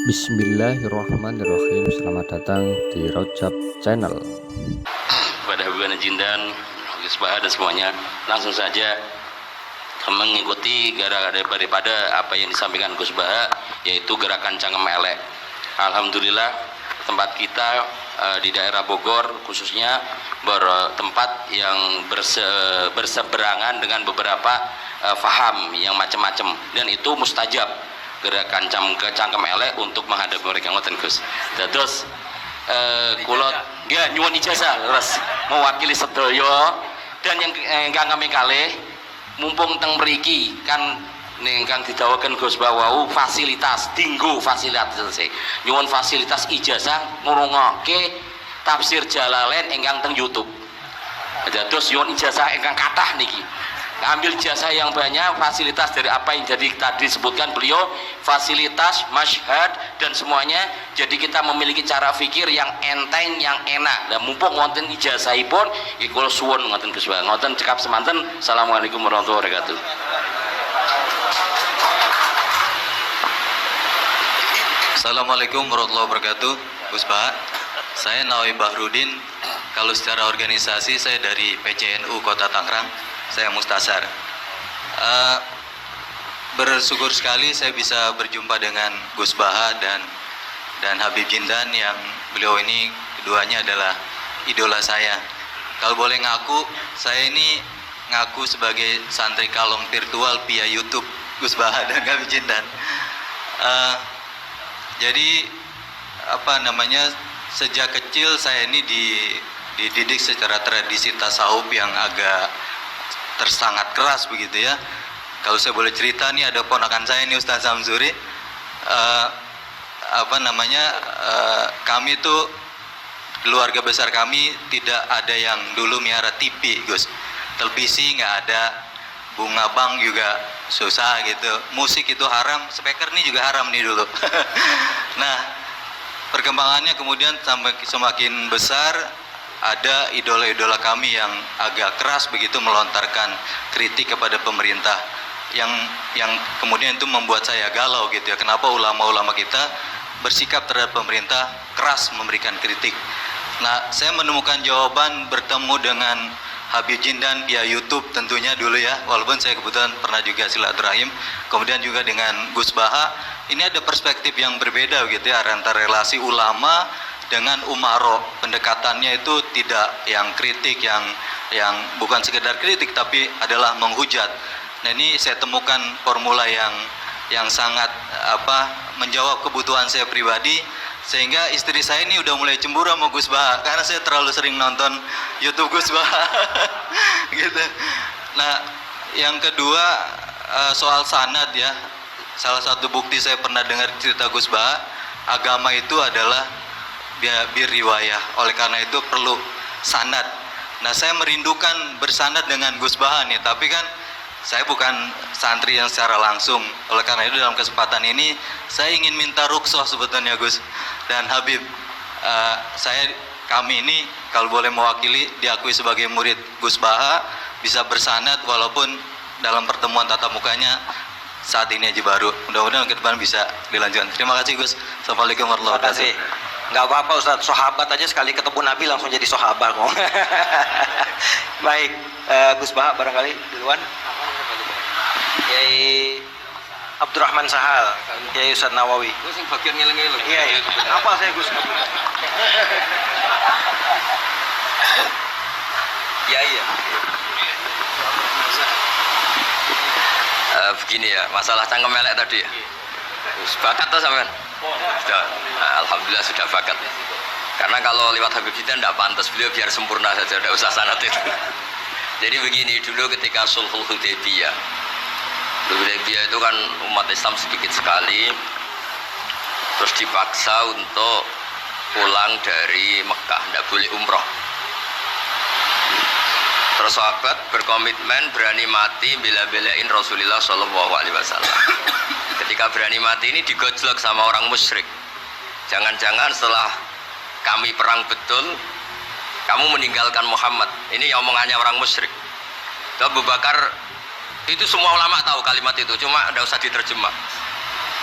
Bismillahirrahmanirrahim. Selamat datang di Rojab Channel. Pada Habibana Jindan, Gus Baha dan semuanya, langsung saja mengikuti daripada apa yang disampaikan Gus Baha, yaitu gerakan cangkem elek. Alhamdulillah tempat kita di daerah Bogor khususnya bertempat yang berseberangan dengan beberapa faham yang macam-macam, dan itu mustajab gerakan cangkem elek untuk menghadapi mereka ngoten Gus. Terus kula ya nyuwun ijazah terus mewakili sedaya, dan yang ingkang kami kalih mumpung teng mriki kan ingkang didhawuhaken Gus Baha fasilitas dinggo fasilitas nyuwun fasilitas ijazah ngrungokke tafsir Jalalain ingkang teng YouTube. Terus nyuwun ijazah ingkang kathah niki. Ambil jasa yang banyak, fasilitas dari apa yang jadi tadi disebutkan beliau, fasilitas, masyhad dan semuanya. Jadi kita memiliki cara fikir yang enteng, yang enak. Dan mumpung wonten ijazahipun, kula suwun ngoten Gus Baha. Ngoten cekap semanten. Assalamualaikum warahmatullahi wabarakatuh. Assalamualaikum warahmatullahi wabarakatuh. Gus Baha, saya Nawawi Bahrudin. Kalau secara organisasi saya dari PCNU Kota Tangerang. Saya mustasar. Bersyukur sekali saya bisa berjumpa dengan Gus Baha dan Habib Jindan, yang beliau ini keduanya adalah idola saya. Kalau boleh ngaku, saya ini ngaku sebagai santri kalong virtual via YouTube Gus Baha dan Habib Jindan. Jadi sejak kecil saya ini dididik secara tradisi tasawuf yang agak tersangat keras begitu ya. Kalau saya boleh cerita nih, ada ponakan saya nih Ustaz Samsuri, kami tuh keluarga besar kami tidak ada yang dulu miara TV Gus, televisi nggak ada, bunga bank juga susah gitu, musik itu haram, speaker nih juga haram nih dulu. Nah, perkembangannya kemudian sampai semakin besar, ada idola-idola kami yang agak keras begitu melontarkan kritik kepada pemerintah, yang kemudian itu membuat saya galau gitu ya. Kenapa ulama-ulama kita bersikap terhadap pemerintah keras memberikan kritik? Nah, saya menemukan jawaban bertemu dengan Habib Jindan via YouTube tentunya dulu ya, walaupun saya kebetulan pernah juga silaturahim. Kemudian juga dengan Gus Baha, ini ada perspektif yang berbeda gitu ya, antara relasi ulama dengan umaro. Pendekatannya itu tidak yang kritik, yang bukan sekedar kritik tapi adalah menghujat. Nah, ini saya temukan formula yang sangat menjawab kebutuhan saya pribadi, sehingga istri saya ini udah mulai cemburu sama Gus Baha karena saya terlalu sering nonton YouTube Gus Baha. Gitu. Nah, yang kedua soal sanad ya. Salah satu bukti saya pernah dengar cerita Gus Baha, agama itu adalah bir riwayah, oleh karena itu perlu sanad. Nah, saya merindukan bersanad dengan Gus Baha nih, tapi kan saya bukan santri yang secara langsung. Oleh karena itu dalam kesempatan ini saya ingin minta rukhsah sebetulnya Gus dan Habib. Kami ini kalau boleh mewakili diakui sebagai murid Gus Baha, bisa bersanad walaupun dalam pertemuan tatap mukanya saat ini aja baru. Mudah-mudahan ke depan bisa dilanjutkan. Terima kasih Gus. Assalamualaikum warahmatullahi wabarakatuh. Nggak apa-apa Ustaz, sahabat aja sekali ketemu Nabi langsung jadi sahabat kok. Baik, Gus Baha barangkali duluan. Kiai Abdurrahman Sahal, Kiai Ustaz Nawawi. Gus yang bagian ngeleng-ngeleng. Iya, apa saya Gus? Iya. Begini ya, masalah cangkem elek tadi ya. Bakat tuh sampean? Sudah, alhamdulillah sudah bakat. Karena kalau lewat Habib Jindan tidak pantas, beliau biar sempurna saja, tidak usah sanad itu. Jadi begini, dulu ketika Sulhul Hudaybiyah, itu kan umat Islam sedikit sekali, terus dipaksa untuk pulang dari Mekah, tidak boleh umroh. Terus sahabat berkomitmen berani mati bela-belain Rasulullah SAW. Ketika berani mati ini digojlok sama orang musyrik. Jangan-jangan setelah kami perang betul, kamu meninggalkan Muhammad. Ini omongannya orang musyrik. Abu Bakar, itu semua ulama tahu kalimat itu, cuma tidak usah diterjemah.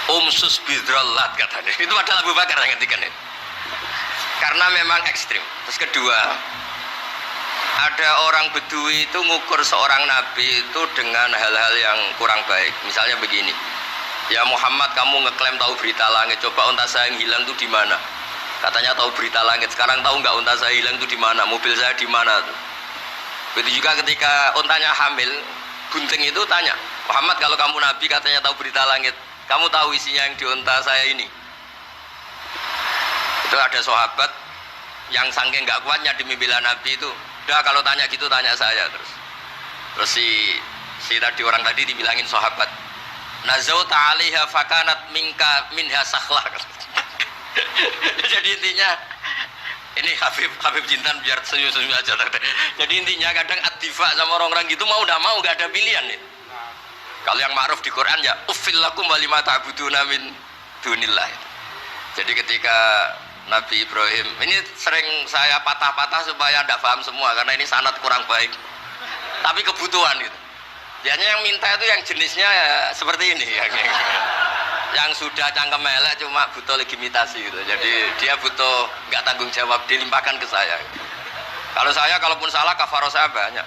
Umsus bidrollat katanya. Itu adalah Abu Bakar yang ngertikan itu. Karena memang ekstrim. Terus kedua, ada orang Bedui itu ngukur seorang nabi itu dengan hal-hal yang kurang baik. Misalnya begini, ya Muhammad, kamu ngeklaim tahu berita langit, coba unta saya yang hilang itu di mana? Katanya tahu berita langit, sekarang tahu nggak unta saya hilang itu di mana? Mobil saya di mana? Begitu juga ketika untanya hamil, gunting itu tanya, Muhammad, kalau kamu nabi katanya tahu berita langit, kamu tahu isinya yang di unta saya ini? Itu ada sahabat yang saking nggak kuatnya demi bela nabi itu, udah kalau tanya gitu tanya saya terus si tadi orang tadi dibilangin sahabat, nazauta 'alaiha fakanat minha sakhlah. Jadi intinya ini Habib Jintan biar senyum-senyum aja. Jadi intinya kadang ad-difa sama orang-orang gitu mau udah mau gak ada pilihan itu. Kalau yang ma'ruf di Quran ya uffil lakum wa lima ta'buduna min dunillah. Jadi ketika Nabi Ibrahim, ini sering saya patah-patah supaya tidak paham semua karena ini sanad kurang baik. Tapi kebutuhan gitu. Biasanya yang minta itu yang jenisnya ya seperti ini yang sudah cangkem elek cuma butuh legitimasi gitu. Jadi dia butuh nggak tanggung jawab, dilimpahkan ke saya. Kalau saya kalaupun salah kafaro saya banyak.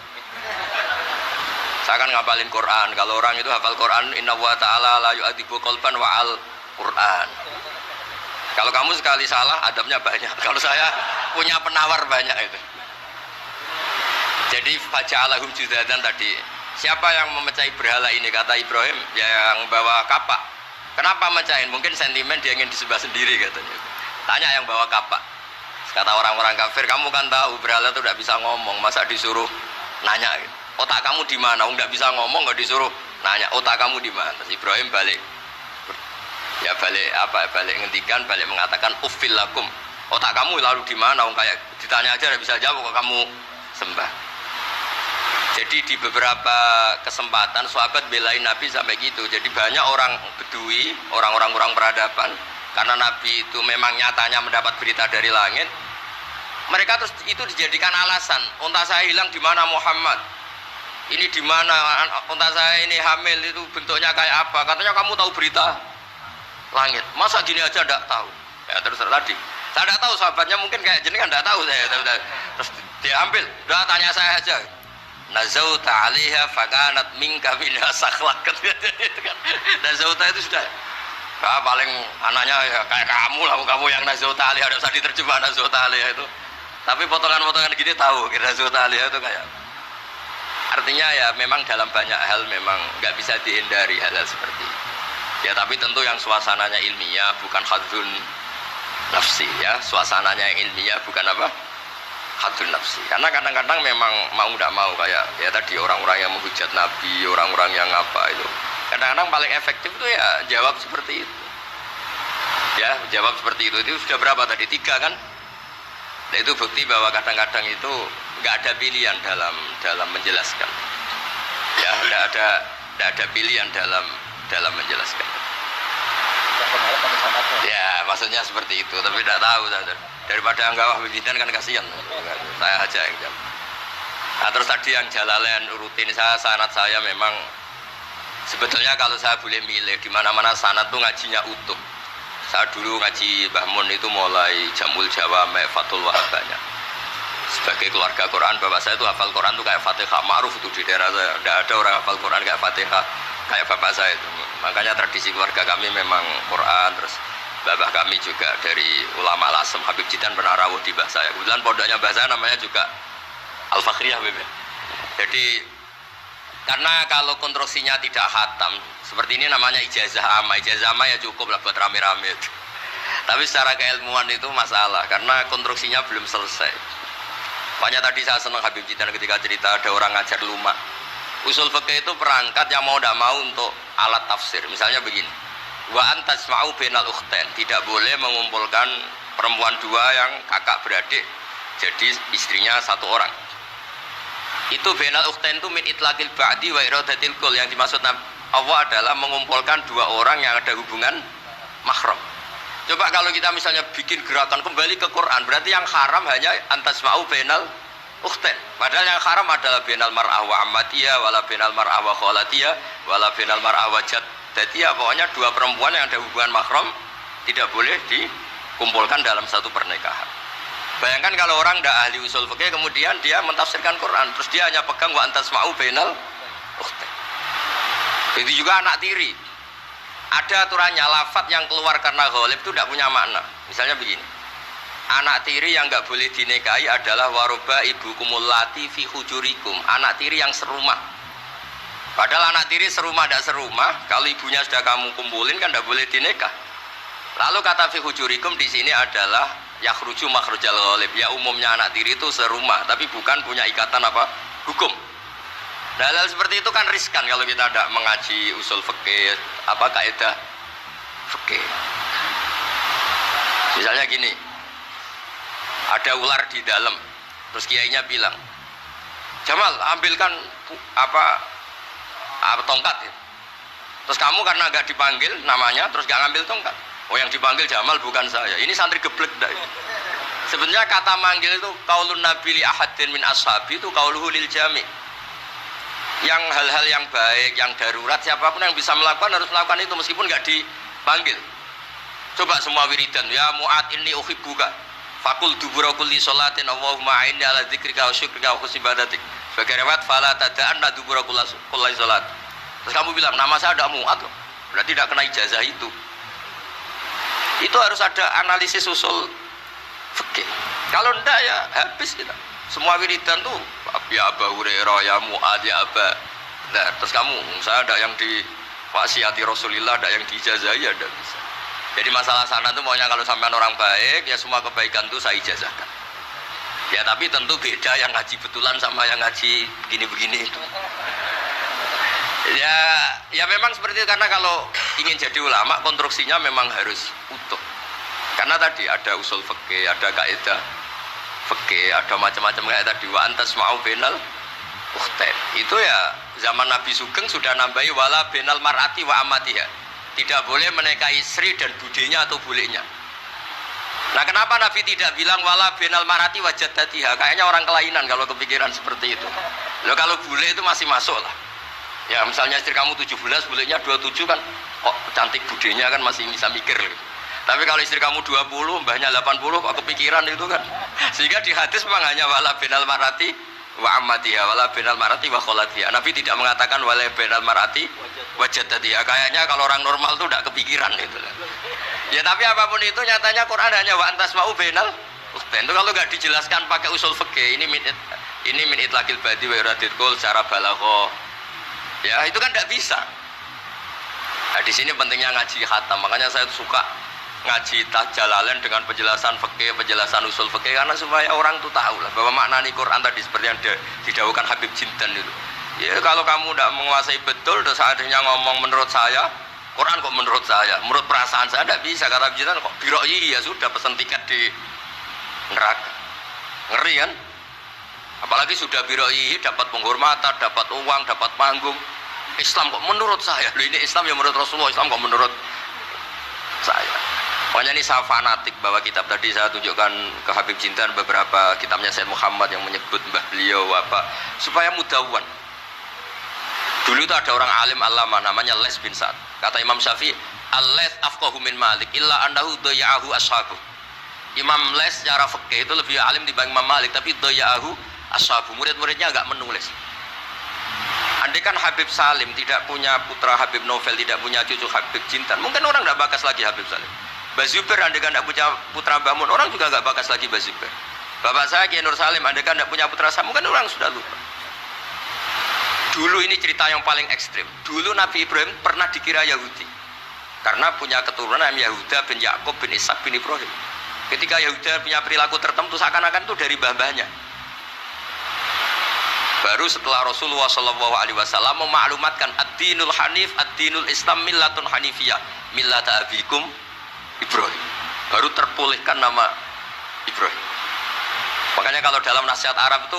Saya kan ngapalin Quran. Kalau orang itu hafal Quran, inna wa ta'ala la yu'adzibu qalban wa al Quran. Kalau kamu sekali salah, adabnya banyak. Kalau saya punya penawar banyak itu. Jadi faja'alahum judadan tadi. Siapa yang memecahi berhala ini? Kata Ibrahim, yang bawa kapak. Kenapa mecahin? Mungkin sentimen dia ingin disembah sendiri katanya. Tanya yang bawa kapak. Kata orang-orang kafir, kamu kan tahu berhala itu tidak bisa ngomong, masa disuruh nanya gitu. Otak kamu di mana? Nggak bisa ngomong, nggak disuruh nanya. Otak kamu di mana? Terus Ibrahim balik. Ya balik ngendikan, balik mengatakan uffil lakum. Otak kamu lalu di mana? Kayak ditanya aja tidak bisa jawab kok kamu sembah. Jadi di beberapa kesempatan sahabat belain Nabi sampai gitu. Jadi banyak orang Bedui, orang-orang kurang peradaban, karena Nabi itu memang nyatanya mendapat berita dari langit. Mereka terus itu dijadikan alasan. Unta saya hilang di mana Muhammad? Ini di mana? Unta saya ini hamil itu bentuknya kayak apa? Katanya kamu tahu berita langit. Masa gini aja enggak tahu? Ya terus tadi. Saya enggak tahu, sahabatnya mungkin kayak jenengan enggak tahu saya. Terus dia ambil, udah tanya saya aja. Nazauta 'alaiha fakanat minka minha sakhlak. Nazauta itu sudah paling anaknya ya, kayak kamu lah, kamu yang nazauta 'alaiha, ada usah diterjemah nazauta 'alaiha itu. Tapi potongan-potongan gini tahu kira nazauta 'alaiha itu kayak. Artinya ya memang dalam banyak hal memang nggak bisa dihindari hal-hal seperti itu. Ya tapi tentu yang suasananya ilmiah bukan hadzun nafsi ya, suasananya yang ilmiah bukan apa? Hadun nafsi. Karena kadang-kadang memang mau tidak mau kayak ya tadi orang-orang yang menghujat Nabi, orang-orang yang apa itu. Kadang-kadang paling efektif itu ya jawab seperti itu. Ya, jawab seperti itu. Itu sudah berapa tadi? 3 kan? Nah, itu bukti bahwa kadang-kadang itu nggak ada pilihan dalam menjelaskan. Ya, nggak ada pilihan dalam menjelaskan. Ya, maksudnya seperti itu. Tapi tidak tahu saja. Daripada anggawah bibitan kan kasihan, saya aja yang jawab. Nah, terus tadi yang Jalalain rutin sanad saya memang sebetulnya kalau saya boleh milih di mana-mana sanad tuh ngajinya utuh. Saya dulu ngaji Mbah Mun itu mulai Jamul Jawame, Fathul Wahab banyak. Sebagai keluarga Quran, bapak saya itu hafal Quran tuh kayak Fatihah, ma'ruf itu di daerah saya. Tidak ada orang hafal Quran kayak Fatihah kayak bapak saya itu. Makanya tradisi keluarga kami memang Quran. Terus bapak kami juga dari ulama Lasem, Habib Jitan pernah rawuh di mbah saya. Kebetulan pondoknya mbah saya namanya juga Al-Fakhriyah Habib. Jadi karena kalau konstruksinya tidak khatam seperti ini namanya ijazah amma. Ijazah amma ya cukup lah buat rame-rame. Tapi secara keilmuan itu masalah karena konstruksinya belum selesai. Makanya tadi saya senang Habib Jitan ketika cerita ada orang ngajar lumak. Usul fikih itu perangkat yang mau tidak mau untuk alat tafsir. Misalnya begini, wa antasma'u bainal ukhtain, tidak boleh mengumpulkan perempuan dua yang kakak beradik jadi istrinya satu orang. Itu bainal ukhtain itu min itlaqil ba'di wa iradatil kul, yang dimaksud Allah adalah mengumpulkan dua orang yang ada hubungan mahram. Coba kalau kita misalnya bikin gerakan kembali ke Quran, berarti yang haram hanya antasma'u bainal ukhtain. Padahal yang haram adalah bainal mar'ah wa ammatiyah wala bainal mar'ah wa khalatiyah wala bainal mar'ah wa Jadi ya pokoknya dua perempuan yang ada hubungan mahram tidak boleh dikumpulkan dalam satu pernikahan. Bayangkan kalau orang tidak ahli usul fikih kemudian dia mentafsirkan Quran, terus dia hanya pegang wa antasma'u bainal ukhtain. Itu juga anak tiri. Ada aturannya, lafadz yang keluar karena ghalib itu tidak punya makna. Misalnya begini, anak tiri yang nggak boleh dinikahi adalah waroba ibu kumulati fi hujurikum, anak tiri yang serumah. Padahal anak tiri serumah tidak serumah, kalau ibunya sudah kamu kumpulin kan tidak boleh dinikah. Lalu kata fi hujurikum di sini adalah yakhruju makhrujal ghalib. Ya umumnya anak tiri itu serumah, tapi bukan punya ikatan apa? Hukum. Nah, hal seperti itu kan riskan kalau kita tidak mengaji usul fikih, apa kaidah fikih. Misalnya gini, ada ular di dalam, terus kiainya bilang, Jamal ambilkan tongkat ya. Terus kamu karena gak dipanggil namanya, terus gak ngambil tongkat. Oh yang dipanggil Jamal bukan saya. Ini santri geblek dah. Sebenarnya kata manggil itu qaulun nabi li ahadin min ashabi itu qauluhu lil jami'. Yang hal-hal yang baik, yang darurat, siapapun yang bisa melakukan harus melakukan itu meskipun nggak dipanggil. Coba semua wiridan, ya Mu'ad inni uhibbuka fakul dubura kulli sholatin Allahumma a'inni ala dzikrika wa syukrika wa husni ibadatik. Sebagai riwayat fala tada'anna dubura kulli sholat. Terus kamu bilang nama saya ada Mu'ad, berarti tidak kena ijazah itu. Itu harus ada analisis usul fikih. Kalau enggak ya habis kita. Semua wiridan tuh ya Aba Hurairah, ya Mu'ad, ya Aba. Nah, terus kamu, saya ada yang di wasiati Rasulullah, ada yang diijazahi, ada bisa. Jadi masalah sana tuh maunya kalau sampai orang baik, ya semua kebaikan tuh saya ijazahkan. Ya tapi tentu beda yang ngaji betulan sama yang ngaji begini-begini itu. Ya memang seperti itu, karena kalau ingin jadi ulama konstruksinya memang harus utuh. Karena tadi ada usul fikih, ada kaidah fikih, ada macam-macam kayak tadi wa antasma'u bainal ukhtain. Itu ya zaman Nabi Sugeng sudah nambahi wala bainal mar'ati wa amatiha. Tidak boleh menikahi istri dan budenya atau bulenya. Nah, kenapa Nabi tidak bilang wala bainal mar'ati wa jaddatiha? Kayaknya orang kelainan kalau kepikiran seperti itu. Loh, kalau bule itu masih masuk lah. Ya misalnya istri kamu 17, bulenya 27 kan kok cantik budenya kan masih bisa mikir gitu. Tapi kalau istri kamu 20, mbahnya 80 kok kepikiran itu kan. Sehingga di hadis memang hanya wala binal marati wa ammatiha wala binal marati wa kholatiha. Nabi tidak mengatakan wala binal marati wa jaddatiha. Kayaknya kalau orang normal itu tidak kepikiran itu. Ya tapi apapun itu nyatanya Quran hanya wa antasma'u bainal ukhtain. Itu kalau nggak dijelaskan pakai usul fikih, ini min itlaqil badi wa iradil qaul secara balaghah. Ya itu kan tidak bisa. Nah, di sini pentingnya ngaji khatam. Makanya saya suka ngaji Jalalain dengan penjelasan fikih, penjelasan usul fikih, karena supaya orang itu tahu lah bahwa makna Quran tadi seperti yang didahulukan Habib Jindan itu. Ya kalau kamu tidak menguasai betul, terus akhirnya ngomong menurut saya, Quran kok menurut saya, menurut perasaan saya tidak bisa. Kata Habib Jindan kok biroi ya sudah pesen tiket di neraka. Ngeri kan? Apalagi sudah biroi dapat penghormatan, dapat uang, dapat panggung. Islam kok menurut saya, loh ini Islam yang menurut Rasulullah, Islam kok menurut saya. Pokoknya ini saya fanatik bahwa kitab tadi saya tunjukkan ke Habib Jindan beberapa kitabnya Said Muhammad yang menyebut mbah beliau apa supaya mudawan. Dulu itu ada orang alim alama namanya Les bin Sa'ad. Kata Imam Syafi'i, "Al-Les afqahu min Malik illa annahu dayya'ahu ashabu." Imam Les secara fikih itu lebih alim dibanding Imam Malik, tapi dayya'ahu ashabu. Murid-muridnya enggak menulis. Andai kan Habib Salim tidak punya putra Habib Novel, tidak punya cucu Habib Jindan, mungkin orang tidak bakas lagi Habib Salim. Mbah Zubair andai kan tidak punya putra Mbah Mun, orang juga tidak bakas lagi Mbah Zubair. Bapak saya Kiai Nur Salim andai kan tidak punya putra saya, mungkin orang sudah lupa. Dulu ini cerita yang paling ekstrim. Dulu Nabi Ibrahim pernah dikira Yahudi karena punya keturunan Yahuda bin Yakub bin Ishak bin Ibrahim. Ketika Yahuda punya perilaku tertentu seakan-akan itu dari mbah-mbahnya. Baru setelah Rasulullah SAW memaklumatkan ad-dinul hanif, ad-dinul Islam millatun hanifiyah, millata abikum Ibrahim. Baru terpulihkan nama Ibrahim. Makanya kalau dalam nasihat Arab itu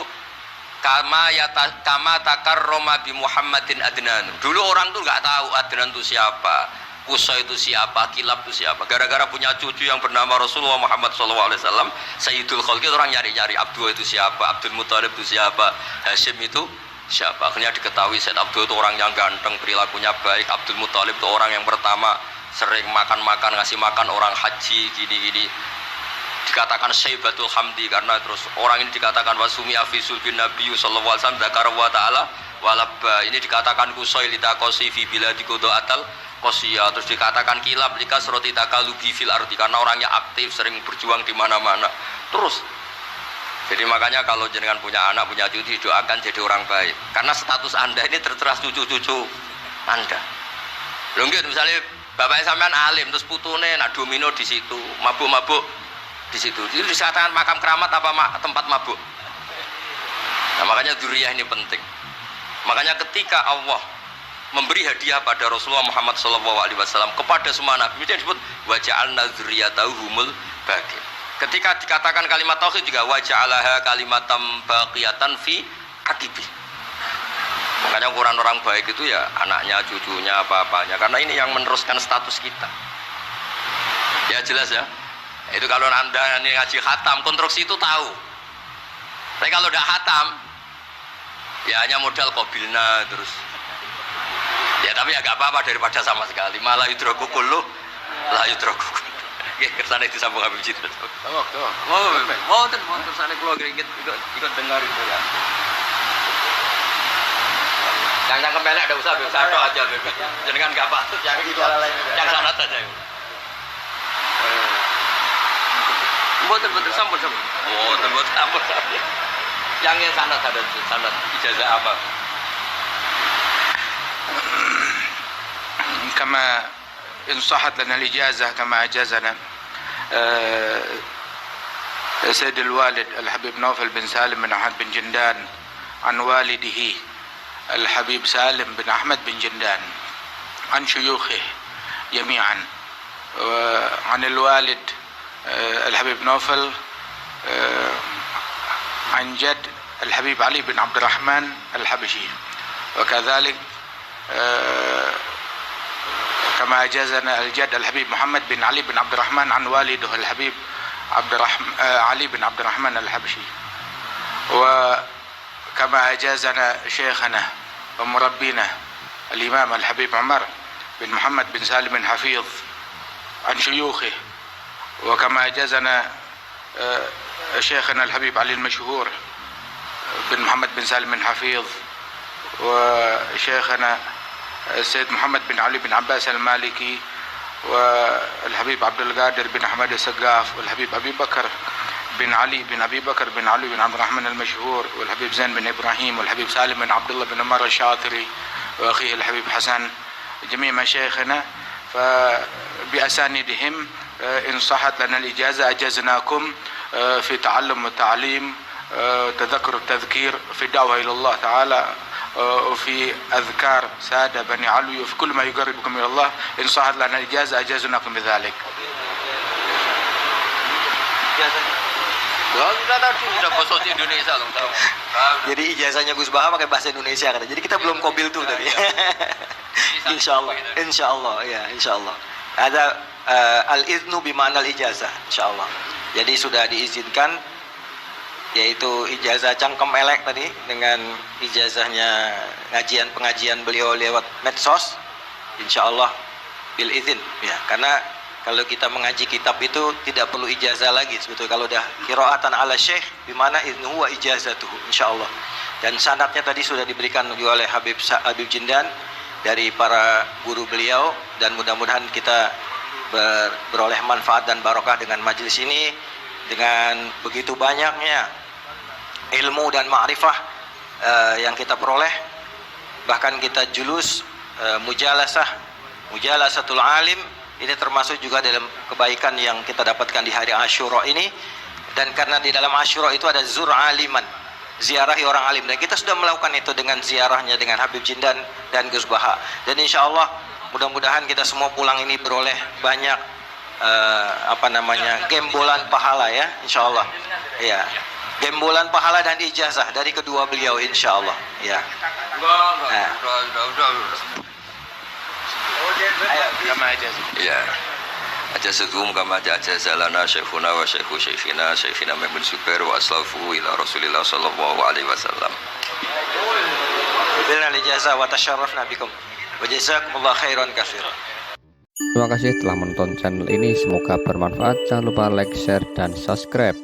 kama takarrama bi Muhammadin Adnan. Dulu orang tuh nggak tahu Adnan itu siapa, Kusa itu siapa, Kilab itu siapa. Gara-gara punya cucu yang bernama Rasulullah Muhammad SAW, Sayyidul Khalqi, orang nyari-nyari Abdul itu siapa, Abdul Muthalib itu siapa, Hashim itu siapa. Akhirnya diketahui Said Abdul itu orang yang ganteng, perilakunya baik. Abdul Muthalib itu orang yang pertama sering makan-makan, ngasih makan orang haji gini-gini. Dikatakan Syaibatul Hamdi karena terus orang ini dikatakan wasumi afisul bin Nabi sallallahu alaihi wasallam dzakara wa ta'ala walabba. Ini dikatakan kusailita qasifi bila dikodoatal qasiya. Terus dikatakan kilab likas roti takalubi fil ardi karena orangnya aktif, sering berjuang di mana-mana. Terus jadi makanya kalau jenengan punya anak, punya cucu, doakan jadi orang baik. Karena status Anda ini tertera cucu-cucu Anda. Lho nggih misalnya bapaknya sampean alim terus putune nak domino di situ, mabuk-mabuk di situ. Itu disatakan makam keramat apa tempat mabuk. Nah, makanya dzurriyyah ini penting. Makanya ketika Allah memberi hadiah pada Rasulullah Muhammad SAW kepada semua nabi, itu disebut wa ja'alna dzurriyyatahu humul baqin. Ketika dikatakan kalimat tauhid juga wa ja'alaha kalimatam baqiyatan fi aqibi. Makanya ukuran orang baik itu ya anaknya, cucunya, apa-apanya. Karena ini yang meneruskan status kita. Ya jelas ya. Itu kalau Anda ini ngaji khatam, konstruksi itu tahu. Tapi kalau udah khatam, ya hanya modal qabilna terus. Ya tapi ya gak apa-apa daripada sama sekali. Malah yudroku kullu, la yudroku kullu. Nggih, kersane disambung Habib Jidra. Mau kersane kula ikut dengar itu ya. Yang kemelek ada usah Beb, satu aja Beb. Jenengan enggak patut yang itu yang sanad saja. Mboten sampun. Mboten sampun. Yang sanad ada sanad ijazah apa? كما إن صحت لنا الإجازة كما أجازنا سيد الوالد الحبيب نوفل بن سالم بن أحمد بن جندان عن والده الحبيب سالم بن أحمد بن جندان عن شيوخه جميعا وعن الوالد الحبيب نوفل عن جد الحبيب علي بن عبد الرحمن الحبشي وكذلك كما أجازنا الجد الحبيب محمد بن علي بن عبد الرحمن عن والده الحبيب علي بن عبد الرحمن الحبشي وكما أجازنا شيخنا ومربينا الإمام الحبيب عمر بن محمد بن سالم بن حفيظ عن شيوخه وكما أجازنا شيخنا الحبيب علي المشهور بن محمد بن سالم بن حفيظ وشيخنا السيد محمد بن علي بن عباس المالكي والحبيب عبد القادر بن أحمد السقاف والحبيب أبي بكر بن علي بن أبي بكر بن علي بن عبد الرحمن المشهور والحبيب زين بن إبراهيم والحبيب سالم بن عبد الله بن عمر الشاطري وأخيه الحبيب حسن جميع مشايخنا فبأسانيدهم إن صحت لنا الإجازة أجزناكم في تعلم والتعليم تذكر التذكير في الدعوة إلى الله تعالى وفي أذكار سادة بني علوي وفي كل ما يقربكم إلى الله إن صحت لنا الإجازة أجازناكم بذلك. Jadi ijazahnya Gus Baha pakai bahasa Indonesia kan. Jadi kita belum qabil tuh tadi. Insyaallah ya, insyaallah. Ada al-idnu bima'na al-ijazah, insyaallah. Jadi sudah diizinkan yaitu ijazah cangkem elek tadi dengan ijazahnya pengajian beliau lewat medsos, insyaallah bil izin ya, karena kalau kita mengaji kitab itu tidak perlu ijazah lagi sebetulnya kalau udah qiraatan ala syekh bimana idnu wa ijazatuhu insyaallah. Dan sanadnya tadi sudah diberikan oleh Habib Jindan dari para guru beliau, dan mudah-mudahan kita beroleh manfaat dan barokah dengan majelis ini, dengan begitu banyaknya ilmu dan ma'rifah yang kita peroleh. Bahkan kita julus mujalasatul alim, ini termasuk juga dalam kebaikan yang kita dapatkan di hari Asyura ini. Dan karena di dalam Asyura itu ada zur aliman, ziarahi orang alim, dan kita sudah melakukan itu dengan ziarahnya dengan Habib Jindan dan Gus Baha. Dan insyaallah mudah-mudahan kita semua pulang ini beroleh banyak gembolan pahala ya, insyaallah ya, gembolan pahala dan ijazah dari kedua beliau insyaallah ya. Ya, ajazakum kama ajazalana syekhuna wa syekhu syekhina Maimun Zubair wa aslafu ila Rasulillah sallallahu alaihi wasallam. qabilna al-ijazah wa tasharrafna bikum. Wa jazakumullah khairan katsiran. Terima kasih telah menonton channel ini, semoga bermanfaat. Jangan lupa like, share, dan subscribe.